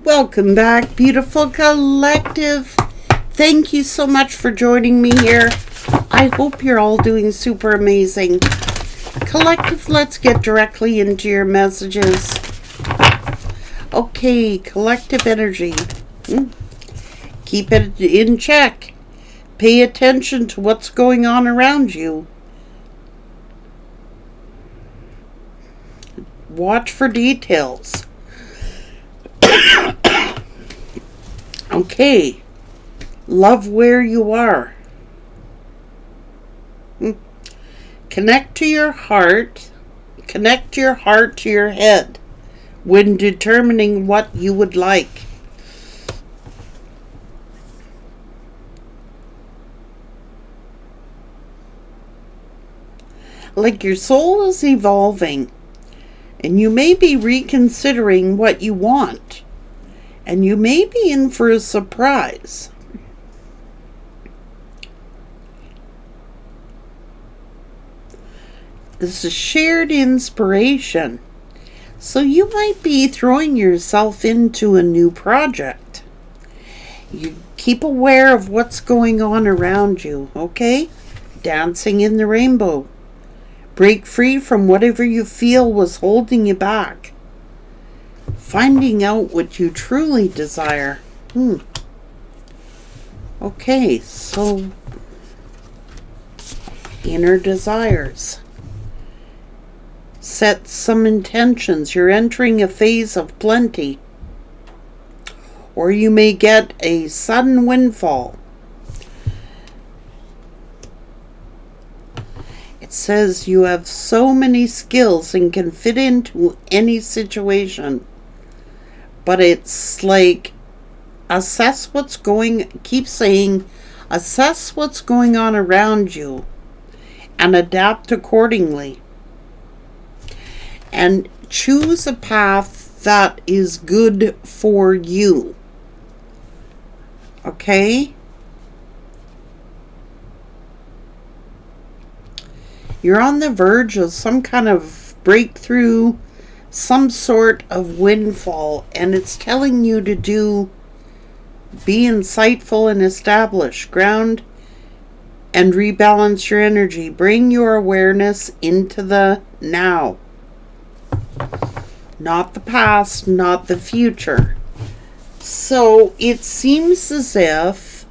Welcome back, beautiful collective. Thank you so much for joining me here. I hope you're all doing super amazing. Collective, let's get directly into your messages. Okay, collective energy. Keep it in check. Pay attention to what's going on around you. Watch for details. Okay. Love where you are. Connect to your heart. Connect your heart to your head when determining what you would like. Like your soul is evolving, and you may be reconsidering what you want. And you may be in for a surprise. This is shared inspiration. So you might be throwing yourself into a new project. You keep aware of what's going on around you, okay? Dancing in the rainbow. Break free from whatever you feel was holding you back. Finding out what you truly desire. Okay, so inner desires. Set some intentions. You're entering a phase of plenty. Or you may get a sudden windfall. It says you have so many skills and can fit into any situation. But it's like, assess what's going on around you and adapt accordingly. And choose a path that is good for you. Okay? You're on the verge of some kind of breakthrough, some sort of windfall, and it's telling you to be insightful and establish, ground, and rebalance your energy. Bring your awareness into the now. Not the past, not the future. So it seems as if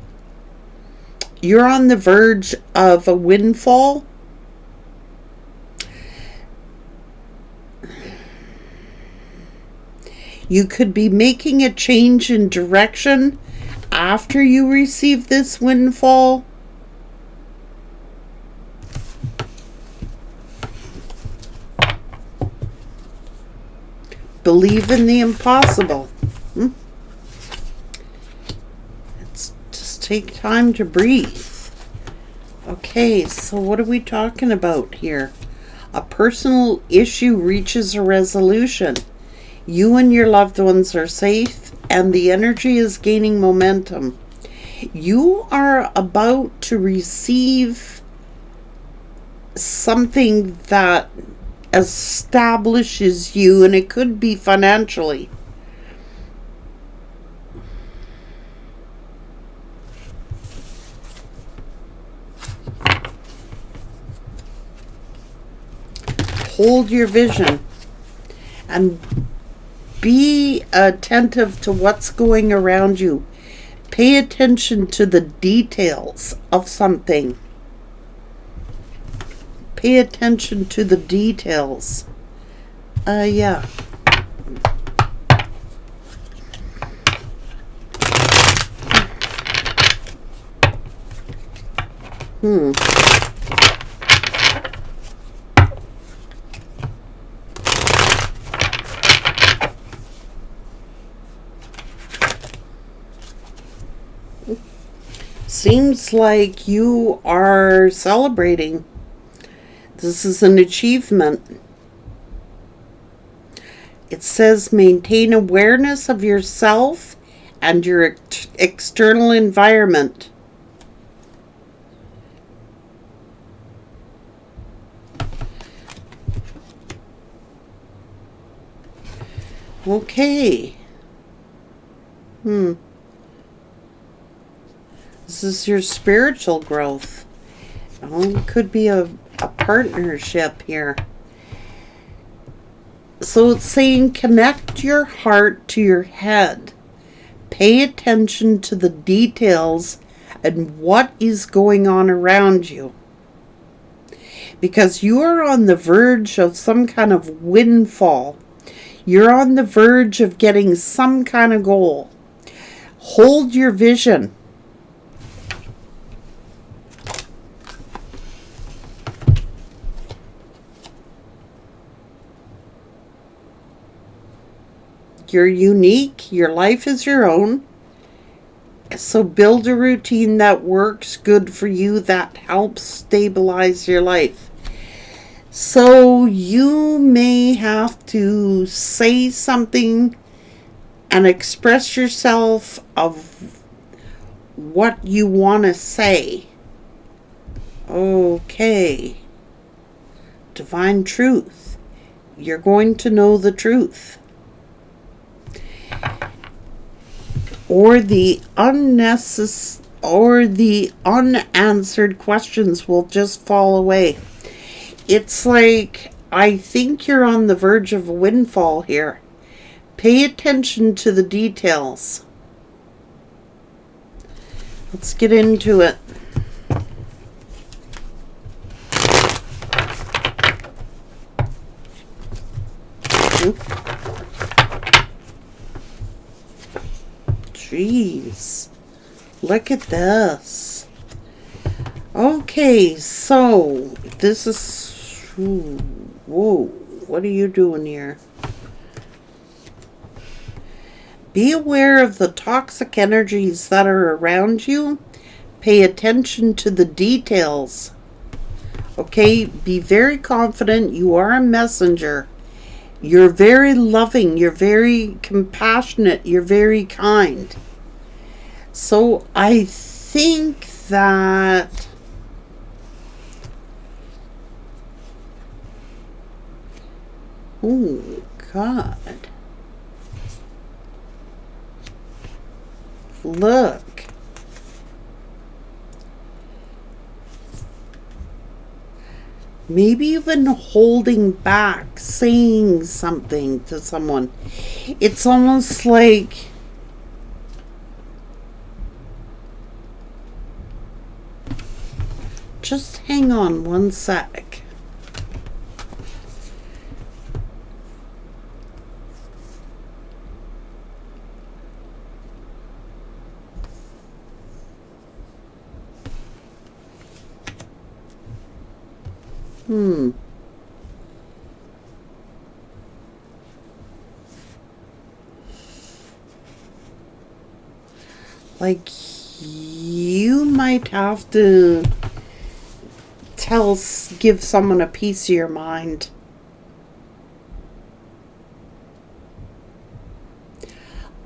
you're on the verge of a windfall. You could be making a change in direction after you receive this windfall. Believe in the impossible. Let's just take time to breathe. Okay, so what are we talking about here? A personal issue reaches a resolution. You and your loved ones are safe, and the energy is gaining momentum. You are about to receive something that establishes you, and it could be financially. Hold your vision and be attentive to what's going around you. Pay attention to the details of something. Pay attention to the details. Yeah. Seems like you are celebrating. This is an achievement. It says maintain awareness of yourself and your external environment. Okay. This is your spiritual growth. It could be a partnership here. So it's saying connect your heart to your head. Pay attention to the details and what is going on around you. Because you are on the verge of some kind of windfall. You're on the verge of getting some kind of goal. Hold your vision. You're unique. Your life is your own. So build a routine that works good for you, that helps stabilize your life. So you may have to say something and express yourself of what you want to say. Okay. Divine truth. You're going to know the truth. Or the unanswered questions will just fall away. It's like, I think you're on the verge of a windfall here. Pay attention to the details. Let's get into it. Jeez. Look at this. Okay, so this is... Whoa. What are you doing here? Be aware of the toxic energies that are around you. Pay attention to the details. Okay, be very confident. You are a messenger. You're very loving. You're very compassionate. You're very kind. So I think that... Oh, God. Look. Maybe you've been holding back, saying something to someone. It's almost like... Just hang on one sec. Like, you might have to give someone a piece of your mind.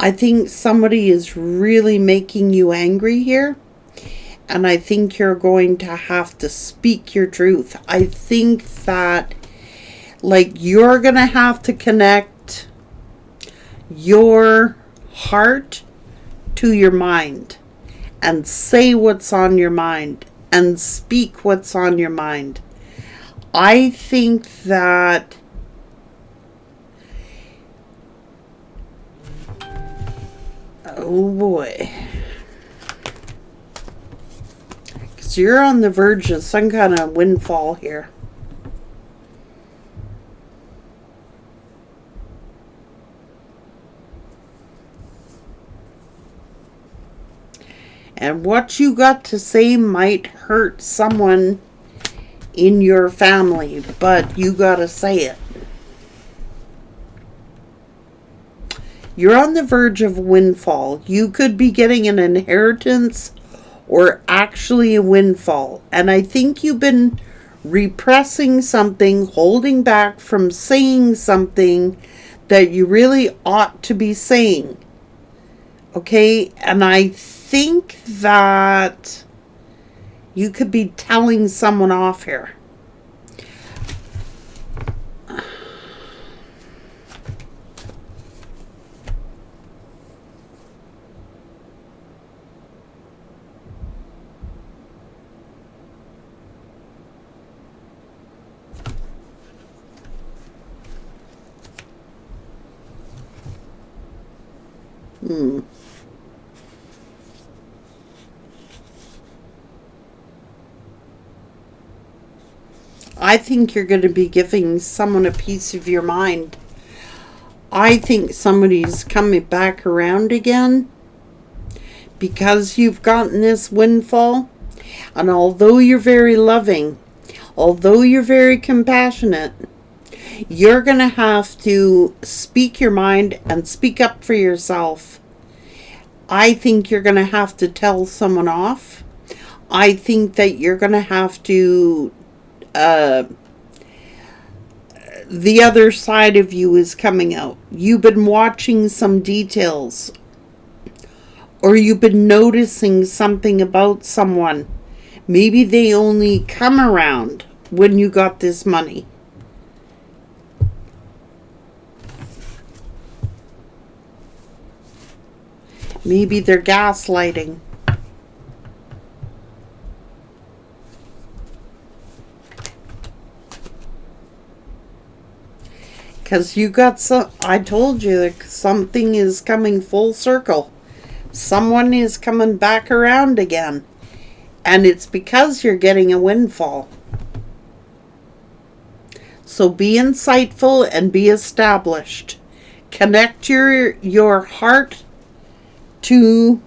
I think somebody is really making you angry here. And I think you're going to have to speak your truth. I think that, like, you're going to have to connect your heart to your mind and say what's on your mind and speak what's on your mind. I think that oh boy, because you're on the verge of some kind of windfall here. And what you got to say might hurt someone in your family, but you gotta say it. You're on the verge of a windfall. You could be getting an inheritance or actually a windfall. And I think you've been repressing something, holding back from saying something that you really ought to be saying. Okay? And I think that you could be telling someone off here. Hmm. I think you're going to be giving someone a piece of your mind. I think somebody's coming back around again because you've gotten this windfall. And although you're very loving, although you're very compassionate, you're going to have to speak your mind and speak up for yourself. I think you're going to have to tell someone off. I think that you're going to have to the other side of you is coming out. You've been watching some details, or you've been noticing something about someone. Maybe they only come around when you got this money. Maybe they're gaslighting. Because you got some, I told you that something is coming full circle. Someone is coming back around again. And it's because you're getting a windfall. So be insightful and be established. Connect your heart to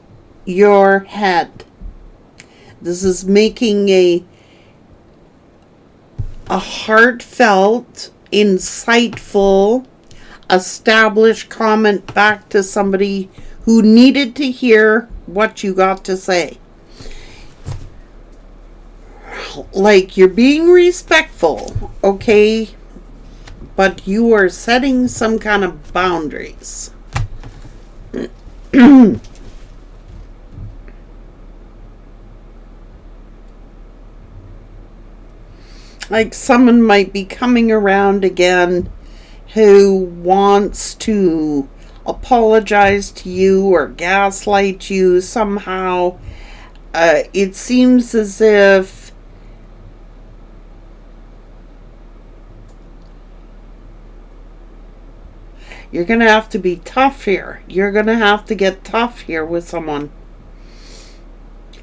your head. This is making a heartfelt, insightful, established comment back to somebody who needed to hear what you got to say. Like, you're being respectful, okay? But you are setting some kind of boundaries. Like, someone might be coming around again who wants to apologize to you or gaslight you somehow. It seems as if you're going to have to be tough here. You're going to have to get tough here with someone.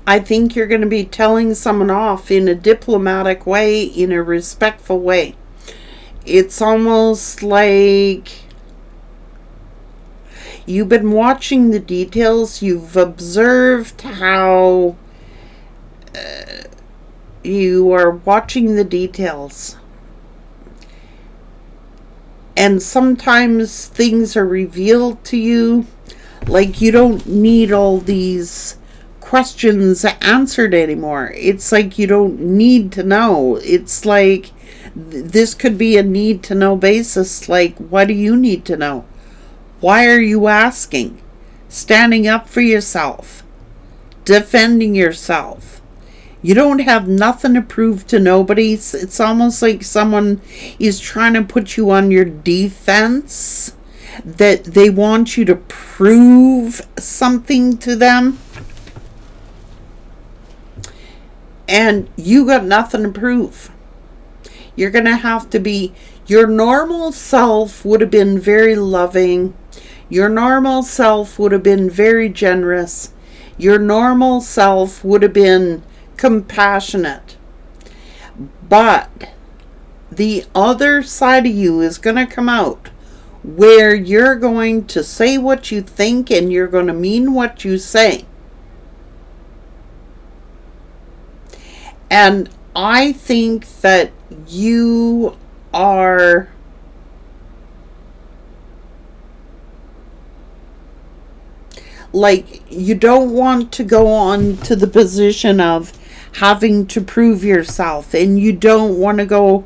I think you're going to be telling someone off in a diplomatic way, in a respectful way. It's almost like you've been watching the details. You've observed how you are watching the details. And sometimes things are revealed to you. Like, you don't need all these questions answered anymore. It's like you don't need to know. It's like this could be a need to know basis. Like, what do you need to know? Why are you asking? Standing up for yourself, defending yourself. You don't have nothing to prove to nobody. It's almost like someone is trying to put you on your defense, that they want you to prove something to them. And you got nothing to prove. You're going to have to be, your normal self would have been very loving. Your normal self would have been very generous. Your normal self would have been compassionate. But the other side of you is going to come out, where you're going to say what you think and you're going to mean what you say. And I think that you are like, you don't want to go on to the position of having to prove yourself, and you don't want to go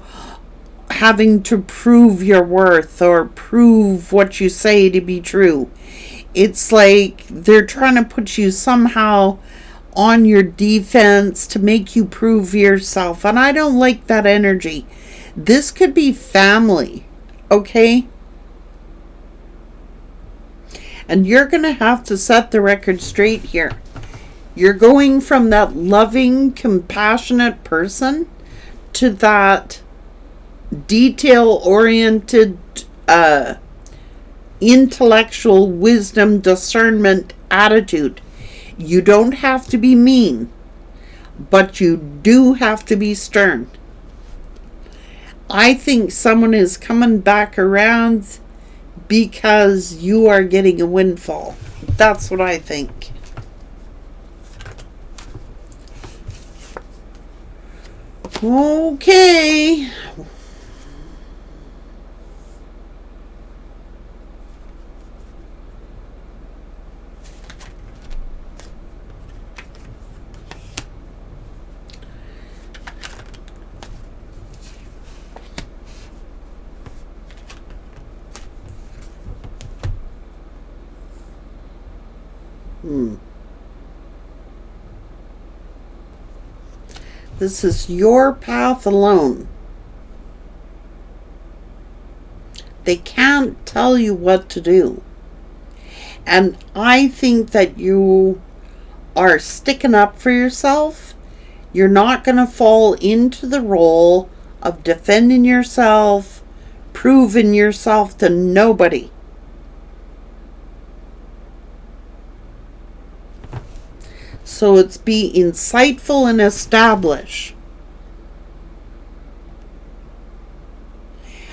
having to prove your worth or prove what you say to be true. It's like they're trying to put you somehow on your defense to make you prove yourself. And I don't like that energy. This could be family, okay? And you're going to have to set the record straight here. You're going from that loving, compassionate person to that detail-oriented, intellectual wisdom, discernment attitude. You don't have to be mean, but you do have to be stern. I think someone is coming back around because you are getting a windfall. That's what I think. Okay. This is your path alone. They can't tell you what to do. And I think that you are sticking up for yourself. You're not going to fall into the role of defending yourself, proving yourself to nobody. So it's be insightful and establish.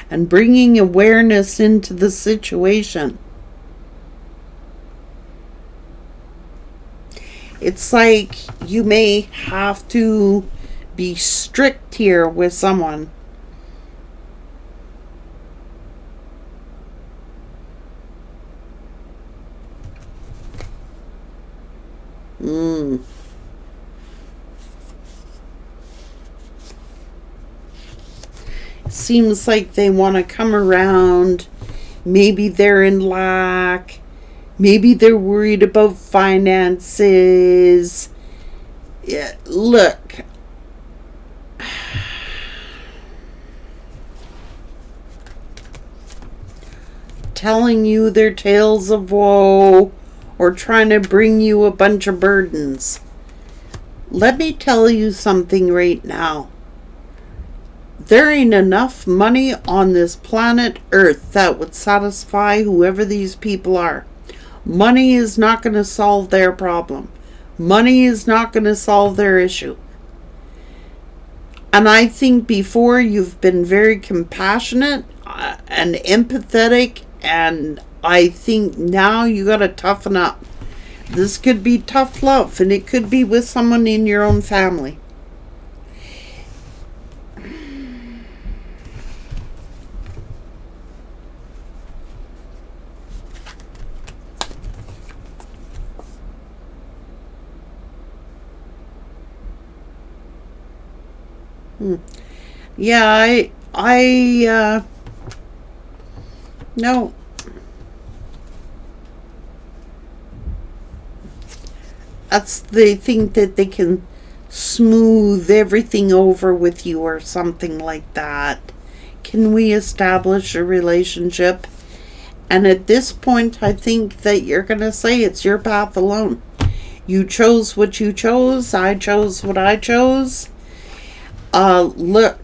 And bringing awareness into the situation. It's like you may have to be strict here with someone. Seems like they want to come around. Maybe they're in lack. Maybe they're worried about finances. Yeah, look. Telling you their tales of woe or trying to bring you a bunch of burdens. Let me tell you something right now. There ain't enough money on this planet Earth that would satisfy whoever these people are. Money is not going to solve their problem. Money is not going to solve their issue. And I think before you've been very compassionate and empathetic, and I think now you got to toughen up. This could be tough love, and it could be with someone in your own family. Yeah, no. They think that they can smooth everything over with you or something like that. Can we establish a relationship? And at this point, I think that you're going to say it's your path alone. You chose what you chose. I chose what I chose. Look.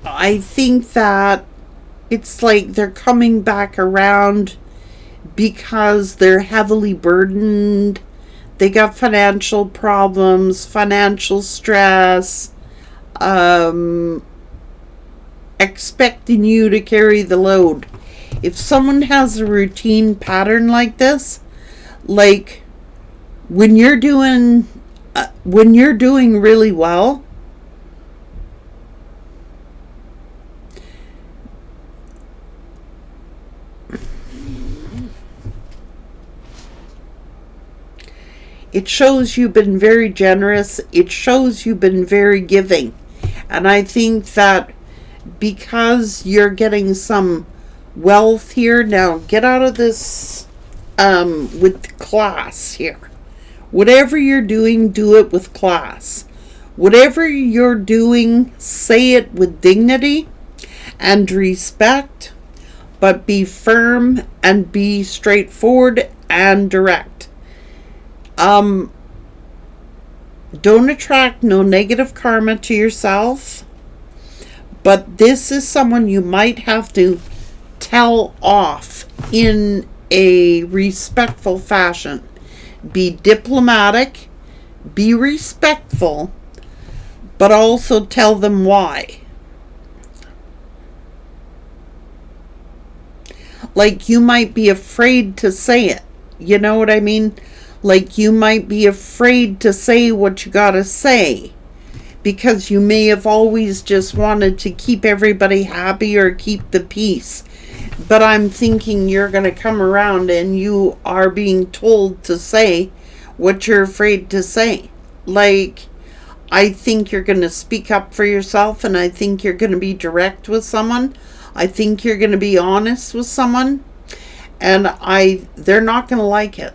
I think that it's like they're coming back around because they're heavily burdened. They got financial problems, financial stress, expecting you to carry the load. If someone has a routine pattern like this, like when you're doing really well, it shows you've been very generous. It shows you've been very giving. And I think that because you're getting some wealth here, now get out of this with class here. Whatever you're doing, do it with class. Whatever you're doing, say it with dignity and respect, but be firm and be straightforward and direct. Don't attract no negative karma to yourself. But this is someone you might have to tell off in a respectful fashion. Be diplomatic, be respectful, but also tell them why. Like, you might be afraid to say it. You know what I mean? Like, you might be afraid to say what you gotta say, because you may have always just wanted to keep everybody happy or keep the peace. But I'm thinking you're going to come around and you are being told to say what you're afraid to say. Like, I think you're going to speak up for yourself, and I think you're going to be direct with someone. I think you're going to be honest with someone, and they're not going to like it.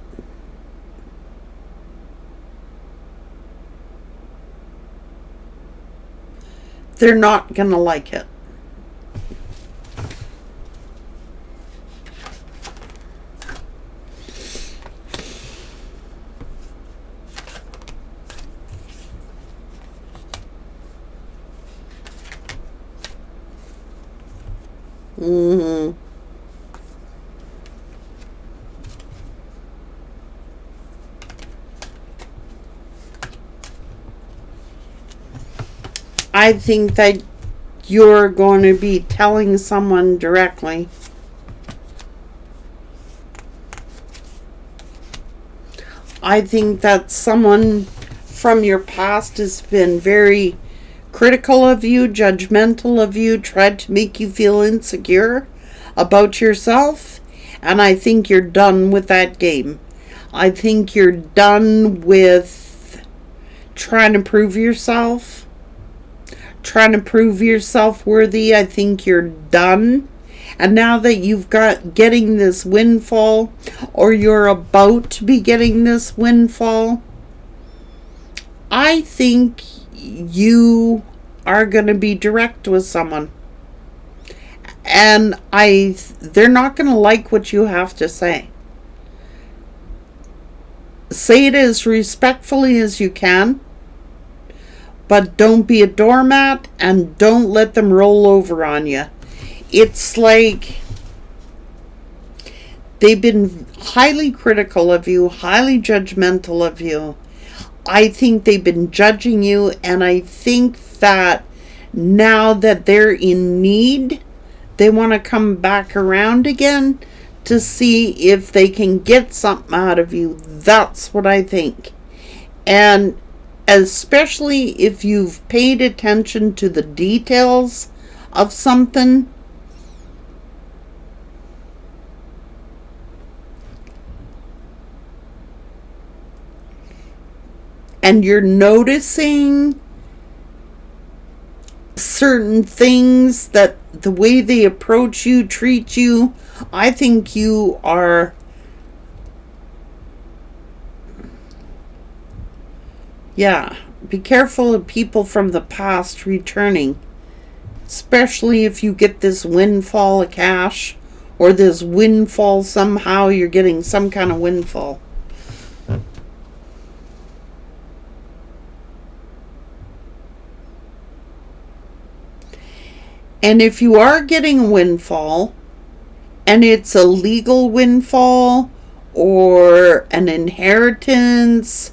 They're not going to like it. Mm-hmm. I think that you're going to be telling someone directly. I think that someone from your past has been very critical of you, judgmental of you, tried to make you feel insecure about yourself, and I think you're done with that game. I think you're done with trying to prove yourself, trying to prove yourself worthy. I think you're done. And now that you've got getting this windfall, or you're about to be getting this windfall, I think you are going to be direct with someone. And they're not going to like what you have to say. Say it as respectfully as you can, but don't be a doormat, and don't let them roll over on you. It's like they've been highly critical of you, highly judgmental of you. I think they've been judging you, and I think that now that they're in need, they want to come back around again to see if they can get something out of you. That's what I think. And especially if you've paid attention to the details of something, and you're noticing certain things, that the way they approach you, treat you, I think you are, be careful of people from the past returning, especially if you get this windfall of cash, or this windfall somehow, you're getting some kind of windfall. And if you are getting a windfall, and it's a legal windfall, or an inheritance,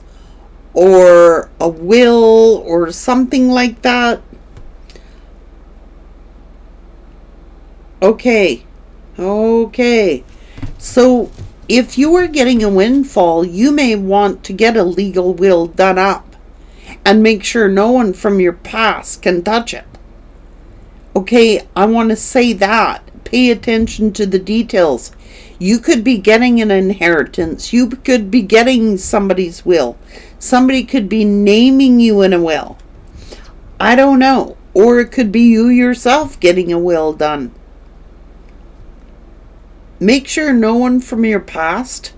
or a will, or something like that, okay. So if you are getting a windfall, you may want to get a legal will done up, and make sure no one from your past can touch it. Okay, I want to say that. Pay attention to the details. You could be getting an inheritance. You could be getting somebody's will. Somebody could be naming you in a will. I don't know. Or it could be you yourself getting a will done. Make sure no one from your past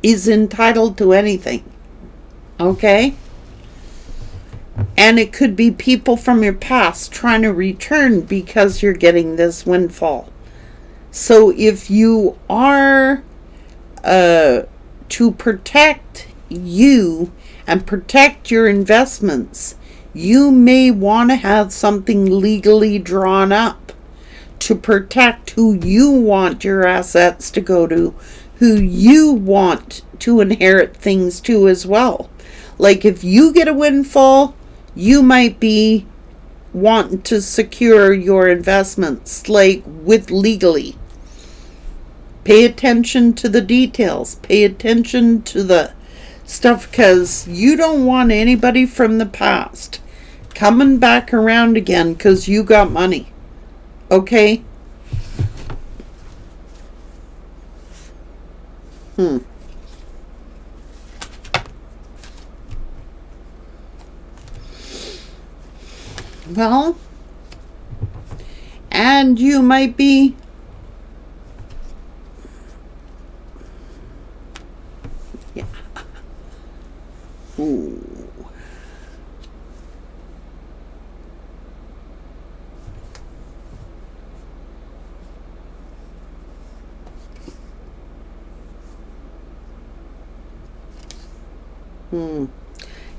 is entitled to anything. Okay? And it could be people from your past trying to return because you're getting this windfall. So if you are to protect you and protect your investments, you may want to have something legally drawn up to protect who you want your assets to go to, who you want to inherit things to as well. Like if you get a windfall, you might be wanting to secure your investments, like with legally. Pay attention to the details. Pay attention to the stuff, because you don't want anybody from the past coming back around again because you got money. Okay? Well, and you might be ooh.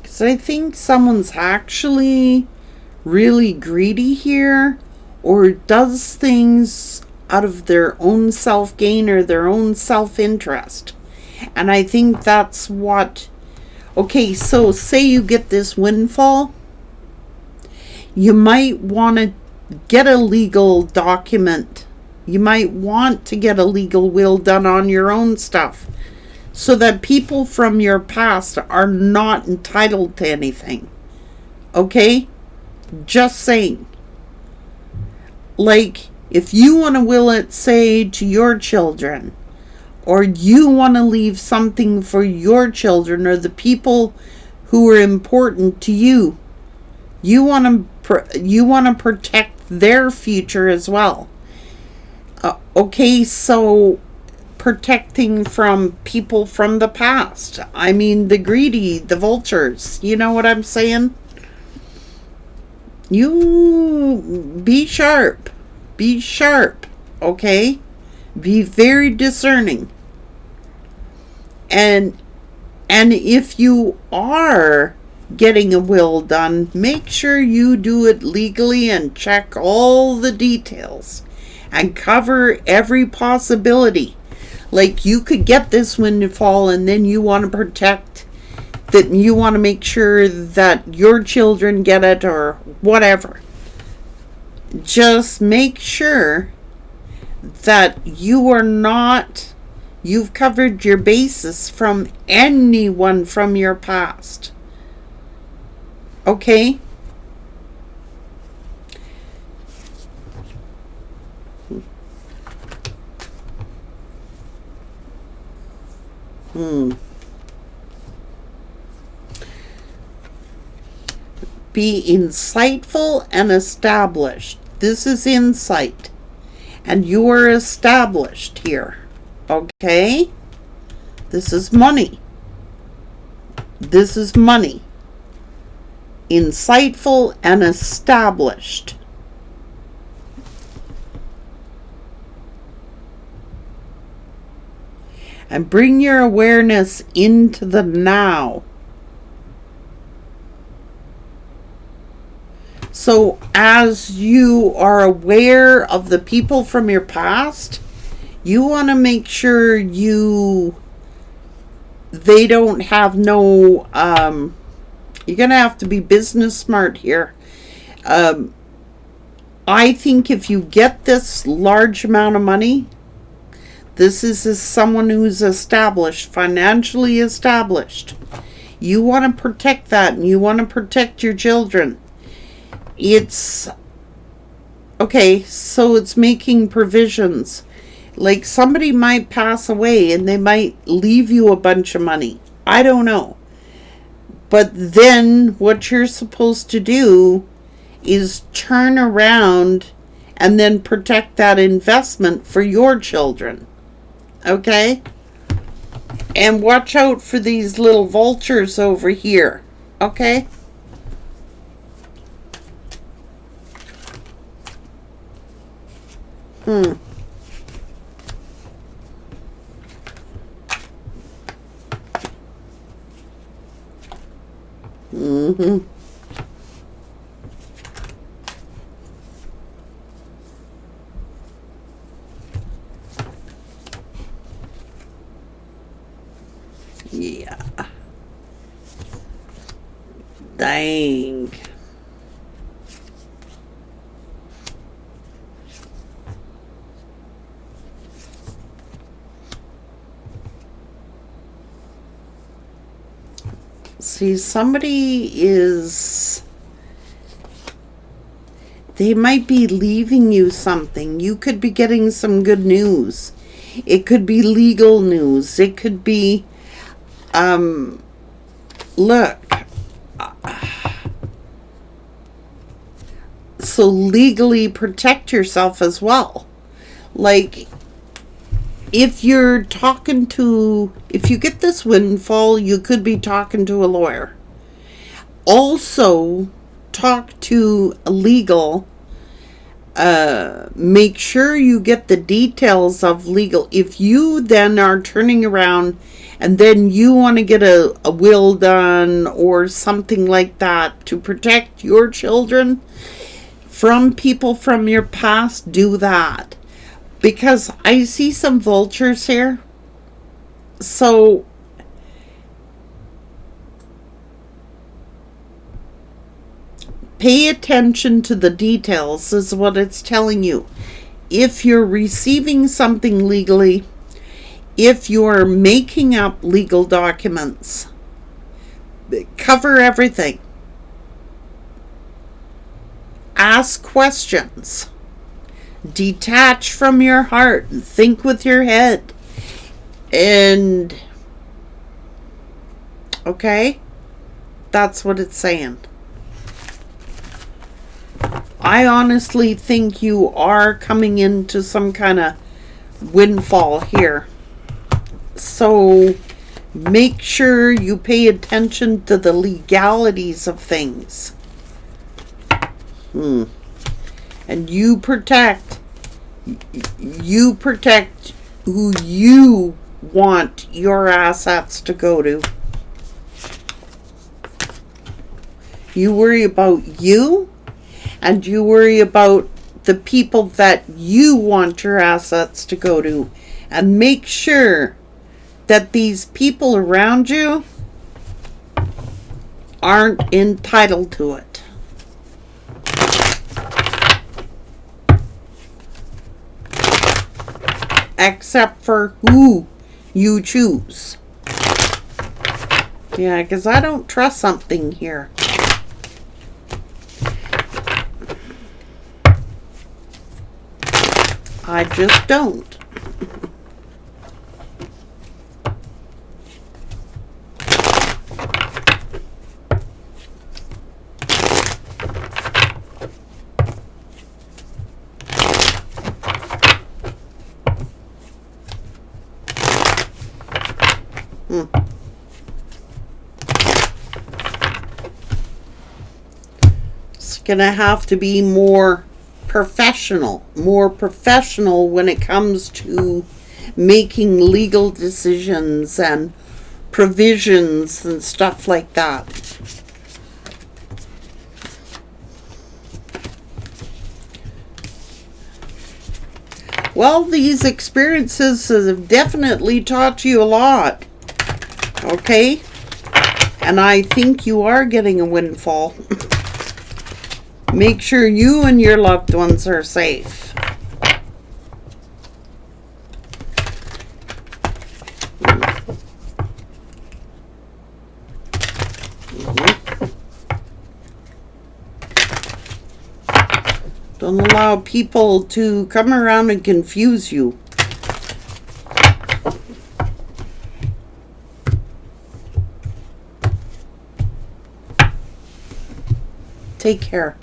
Because I think someone's actually really greedy here, or does things out of their own self-gain or their own self-interest. And I think that's what... Okay, so say you get this windfall. You might want to get a legal document. You might want to get a legal will done on your own stuff, so that people from your past are not entitled to anything. Okay? Just saying. Like, if you want to will it, say, to your children, or you want to leave something for your children or the people who are important to you, you want to protect their future as well. Okay, so protecting from people from the past. I mean, the greedy, the vultures. You know what I'm saying? You be sharp. Be sharp, okay? Be very discerning. And if you are getting a will done, make sure you do it legally and check all the details and cover every possibility. Like, you could get this windfall and then you want to protect that, you want to make sure that your children get it or whatever. Just make sure that you've covered your bases from anyone from your past. Okay? Be insightful and established. This is insight. And you are established here. Okay? This is money. This is money. Insightful and established. And bring your awareness into the now. So as you are aware of the people from your past, you want to make sure they don't have no, you're going to have to be business smart here. I think if you get this large amount of money, this is someone who's established, financially established. You want to protect that, and you want to protect your children. It's okay, so it's making provisions. Like, somebody might pass away and they might leave you a bunch of money. I don't know. But then what you're supposed to do is turn around and then protect that investment for your children. Okay? And watch out for these little vultures over here. Okay? Yeah. Dang. See, they might be leaving you something. You could be getting some good news. It could be legal news. It could be, look. So legally protect yourself as well. Like, if you get this windfall, you could be talking to a lawyer. Also, talk to a legal. Make sure you get the details of legal. If you then are turning around and then you want to get a will done or something like that to protect your children from people from your past, do that. Because I see some vultures here. So pay attention to the details is what it's telling you. If you're receiving something legally, if you're making up legal documents, cover everything. Ask questions. Detach from your heart. Think with your head. And, okay? That's what it's saying. I honestly think you are coming into some kind of windfall here. So, make sure you pay attention to the legalities of things. And you protect who you want your assets to go to. You worry about you, and you worry about the people that you want your assets to go to. And make sure that these people around you aren't entitled to it. Except for who you choose. Yeah, because I don't trust something here. I just don't. It's gonna have to be more professional when it comes to making legal decisions and provisions and stuff like that. Well, these experiences have definitely taught you a lot. Okay? And I think you are getting a windfall. Make sure you and your loved ones are safe. Don't allow people to come around and confuse you. Take care.